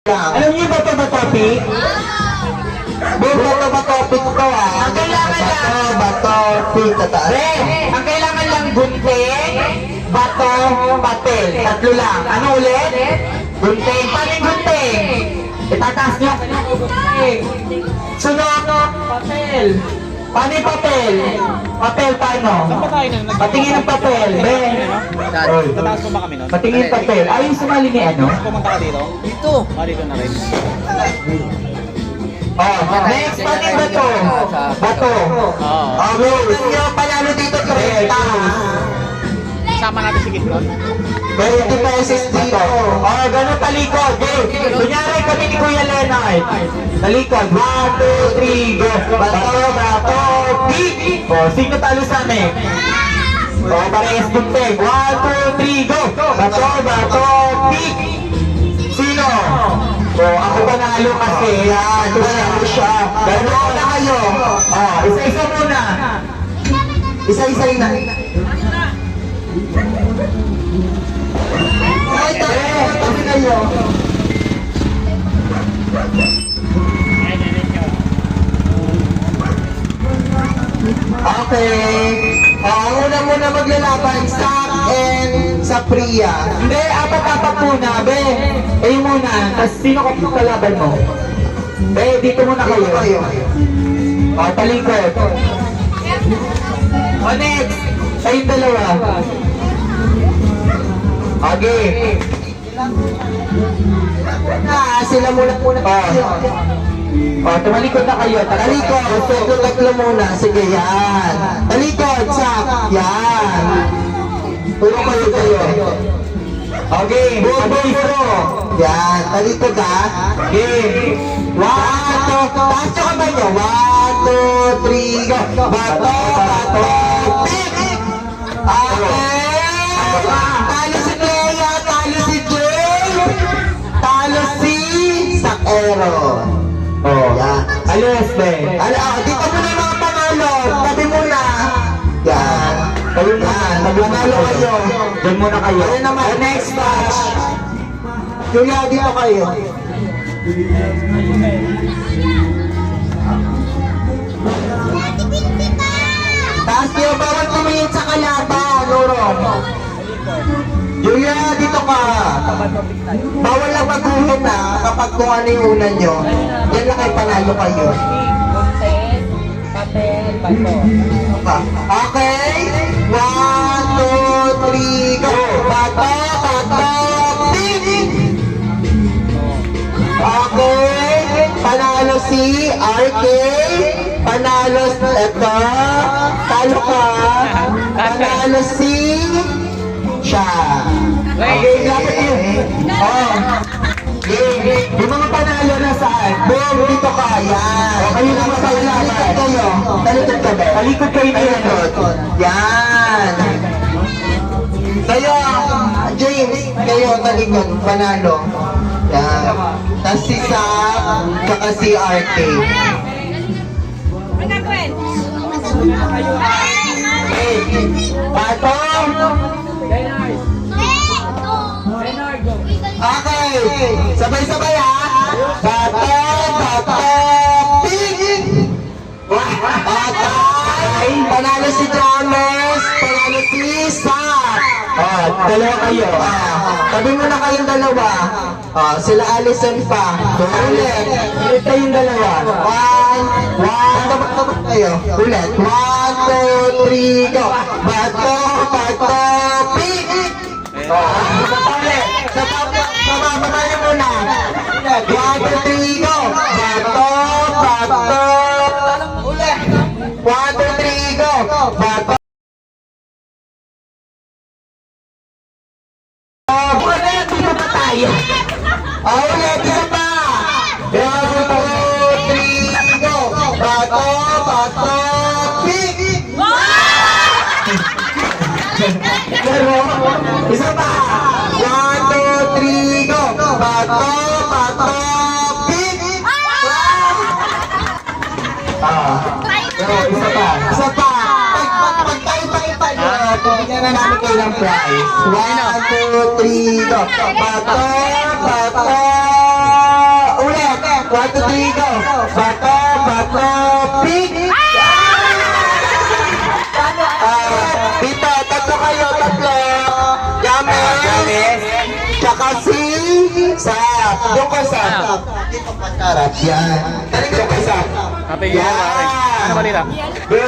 Alam niyo ba ito ba topic? Bato ba topic ko ah? Ang kailangan lang topic ang kailangan lang gunting, bato, patel. Tatlo lang. Ano ulit? Gunting. Paano yung gunting? Itataas niyo. Sunod. Papel. Paano yung papel? Papel paano? Patingin ng papel. Ben. Tataas mo ba kami nun? Patingin ng papel. Ayun sumali ni ano? Pumunta ka dito? Dito. Dito na rin. Oh, next, paano yung bato? Bato. Okay, gusto nyo panalo dito 30. Sama natin si Gitron. 20 pesos dito. Oh, ganun talikod. Kunyari kami ni Kuya Leonard. Talikod. 1, 2, 3, go. Bato, bato, pick. Oh, sino talo sa amin? Oh, parehas gunting. 1, 2, 3, go. Bato, bato, pick. Sino? Oh, ako panalo kasi. Yan, panalo siya. Ganun na kayo. Oh, isa-isa muna. Isa-isa na. Ay, tabi kayo. Okay. Ang una muna maglalaban, Sam and sa Priya. Hindi, apat-apat muna, be. Kayo muna. Tapos sino ka kalaban mo? Be, dito muna kayo. O, talikod. O, next. Kayong dalawa. Okay. Sila muna kayo. O, tumalikod na kayo. Talikod. Tatlo muna. Sige, yan. Talikod, sak. Yan. Tulong kayo. Okay. Pabiro. Yan. Talikod ha. Okay. 1, 2. Taas nyo kamay nyo. 1, 2, 3, go. Bato, bato. Pick. Okay. Talo si Clea. Talo si Jay. Talo si Sakero. Oh, yan. Alis, Ben. Dito muna yung mga panalo. Tabi muna. Yan. Kayo na. Maglanalo kayo. Diyan muna kayo. Ayun naman. Next match. Julia, dito kayo. Taas niyo, bawal tumingin sa kalaban, Loro. Julia, dito ka. Bawal lang maghuhit na kapag kung ano yung unan nyo. Yan lang ay panalo kayo. Papel, bato. Okay? 1, 2, 3, go! Bato, bato, pick! Okay? Panalo si RK. Panalo si ito. Talo ka. Panalo si siya. Okay, lapit yun. Oh. Yung mga panalo na saan? Boom, dito ka. Yan. Kayo na magpapalaban. Talikod kayo. Talikod ka ba? Talikod kayo dito. Yan. Kayo, James, kayo talikod. Panalo. Yan. Tapos si Sam, saka si RK. Patong! Okay, sabay-sabay ha. Bato, bato, pick! Okay, panalo si James, panalo si Sam. Dalawa kayo. Tabi mo na kayong dalawa. Sila Allison pa. Ulit. Ulit kayong dalawa. 1, 1. Tabak-tabak kayo. Ulit. 1, 2, 3, go. Bato, bato, pick! Sababa niyo muna. 1, 2, 3, go. Bato, bato. Ulit. 1, 2, 3, go. Bato. Ulit, dito pa tayo. Ulit, isa pa. 1, 2, 3, go. Bato, bato, pick! Isa pa. 1, 2, 3, go. Bato, bato, pick! Isa pa. Isa pa. Pag tayo-tayo nyo, bigyan na namin kayo ng prize. 1, 2, 3, go. Bato, bato, 1, 2, 3, go! Bato, bato, pig! Dito, tatlo kayo, tatlo! James! Tsaka si... Sap! Doon ka, Sap! Dito pantarap, yan! Talikod ka, Sap! Kapag yun, pare. Ano balita? Go!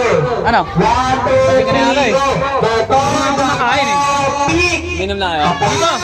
Ano? 1, 2, 3, go! Bato, Kumakain eh. bato, pig! Minom na kayo. Dito!